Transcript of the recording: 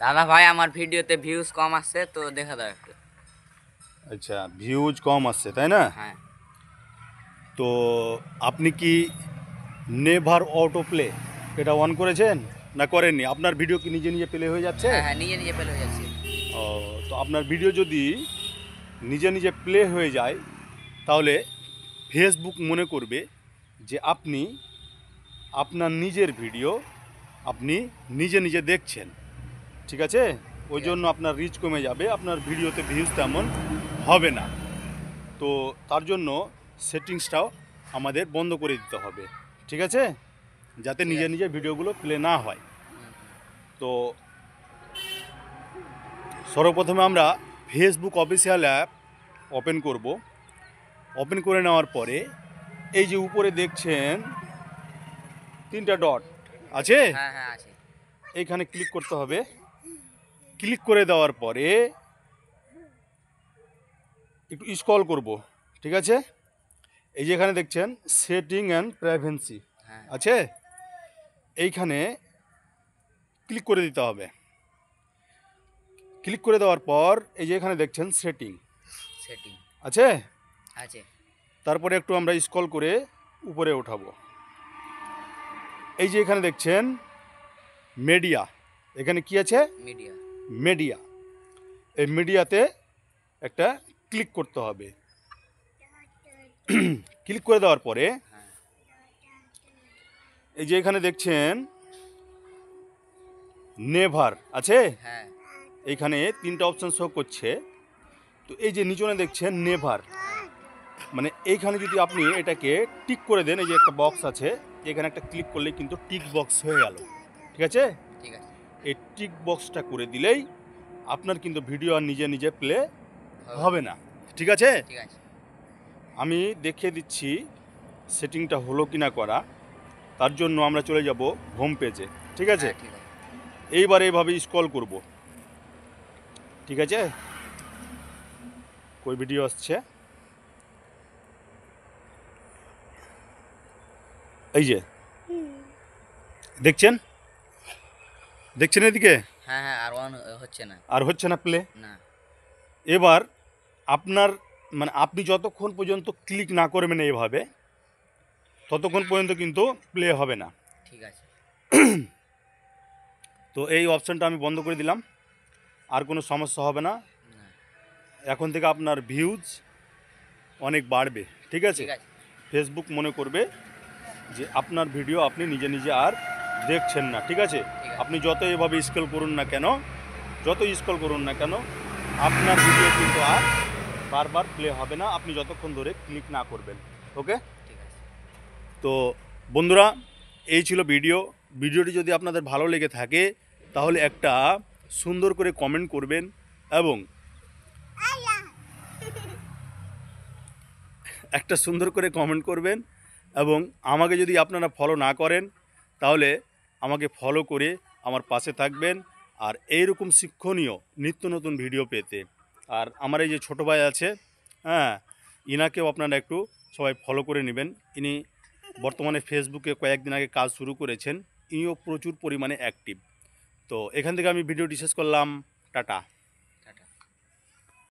দাদা ভাই আমার ভিডিওতে ভিউজ কম আসছে তো দেখা দাও একটু। আচ্ছা, ভিউজ কম আসছে তাই না? হ্যাঁ তো আপনি কি নেভার অটো প্লে এটা অন করেছেন না করেননি? আপনার ভিডিও কি নিজে নিজে প্লে হয়ে যাচ্ছে? হ্যাঁ হ্যাঁ নিজে নিজে পেলে হয়ে যাচ্ছে। ও, তো আপনার ভিডিও যদি নিজে নিজে প্লে হয়ে যায় তাহলে ফেসবুক মনে করবে যে আপনি আপনার নিজের ভিডিও আপনি নিজে নিজে দেখছেন, ঠিক আছে? ওই ঠিক জন্য আছে আপনার রিচ কমে যাবে, আপনার ভিডিওতে ভিউজ তেমন হবে না। তো তার জন্য সেটিংসটাও আমাদের বন্ধ করে দিতে হবে, ঠিক আছে? যাতে ঠিক নিজে আছে। নিজে ভিডিওগুলো প্লে না হয়। হুম, তো সর্বপ্রথমে আমরা ফেসবুক অফিসিয়াল অ্যাপ ওপেন করব। ওপেন করে নেওয়ার পরে এই যে উপরে দেখছেন তিনটা ডট আছে, হ্যাঁ হ্যাঁ আছে। এইখানে ক্লিক করতে হবে। ক্লিক করে দেওয়ার পরে একটু স্ক্রল করব, ঠিক আছে? এই যে এখানে দেখছেন সেটিং অ্যান্ড প্রাইভেসি হ্যাঁ আছে, এইখানে ক্লিক করে দিতে হবে। ক্লিক করে দেওয়ার পর এই যে এখানে দেখছেন সেটিং সেটিং আছে, আছে। তারপরে একটু আমরা স্ক্রল করে উপরে উঠাবো। এই যে এখানে দেখছেন মিডিয়া, এখানে কি আছে? Media media. এই মিডিয়াতে একটা ক্লিক করতে হবে। ক্লিক করে দেওয়ার পরে হ্যাঁ এই যে এখানে দেখছেন নেভার আছে, হ্যাঁ এইখানে তিনটা অপশন শো করছে। তো এই যে নিচনে দেখছেন নেভার, হ্যাঁ মানে এইখানে যদি আপনি এটাকে টিক করে দেন, এই যে একটা বক্স আছে, এখানে একটা ক্লিক করলে কিন্তু টিক বক্স হয়ে গেল, ঠিক আছে? ঠিক আছে। এই টিক বক্সটা করে দিলেই আপনার কিন্তু ভিডিও আর নিজে নিজে প্লে হবে না, ঠিক আছে? ঠিক আছে আমি দেখিয়ে দিচ্ছি সেটিংটা হলো কি না করা। তার জন্য আমরা চলে যাব হোম পেজে, ঠিক আছে? হ্যাঁ ঠিক আছে। এইবার এইভাবে স্ক্রল করব, ঠিক আছে? কই ভিডিও আসছে, এই যে দেখছেন, দেখছেন এদিকে হ্যাঁ হ্যাঁ আর অন হচ্ছে না। আর হচ্ছে না প্লে। না এবার আপনার মানে আপনি যতক্ষণ পর্যন্ত ক্লিক না করবেন এইভাবে, ততক্ষণ পর্যন্ত কিন্তু প্লে হবে না। ঠিক আছে। তো এই অপশানটা আমি বন্ধ করে দিলাম, আর কোনো সমস্যা হবে না। না এখন থেকে আপনার ভিউজ অনেক বাড়বে, ঠিক আছে? ঠিক আছে ফেসবুক মনে করবে যে আপনার ভিডিও আপনি নিজে নিজে আর দেখছেন না, ঠিক আছে? ঠিক আছে। আপনি যত এভাবে স্ক্রল করুন না কেন, যত স্ক্রল করুন না কেন, আপনার ভিডিও কিন্তু আর বারবার প্লে হবে না, আপনি যতক্ষণ ধরে ক্লিক না করবেন। ওকে? ঠিক আছে তো বন্ধুরা, এই ছিল ভিডিও। ভিডিওটি যদি আপনাদের ভালো লেগে থাকে তাহলে একটা সুন্দর করে কমেন্ট করবেন এবং একটা সুন্দর করে কমেন্ট করবেন এবং আমাকে যদি আপনারা ফলো না করেন তাহলে আমাকে ফলো করে আমার পাশে থাকবেন আর এইরকম শিক্ষণীয় নিত্য নতুন ভিডিও পেতে। আর আমার এই যে ছোটো ভাই আছে, হ্যাঁ, ইনাকেও আপনারা একটু সবাই ফলো করে নেবেন। ইনি বর্তমানে ফেসবুকে কয়েকদিন আগে কাজ শুরু করেছেন, ইনিও প্রচুর পরিমাণে অ্যাক্টিভ। তো এখান থেকে আমি ভিডিওটি শেষ করলাম। টাটা।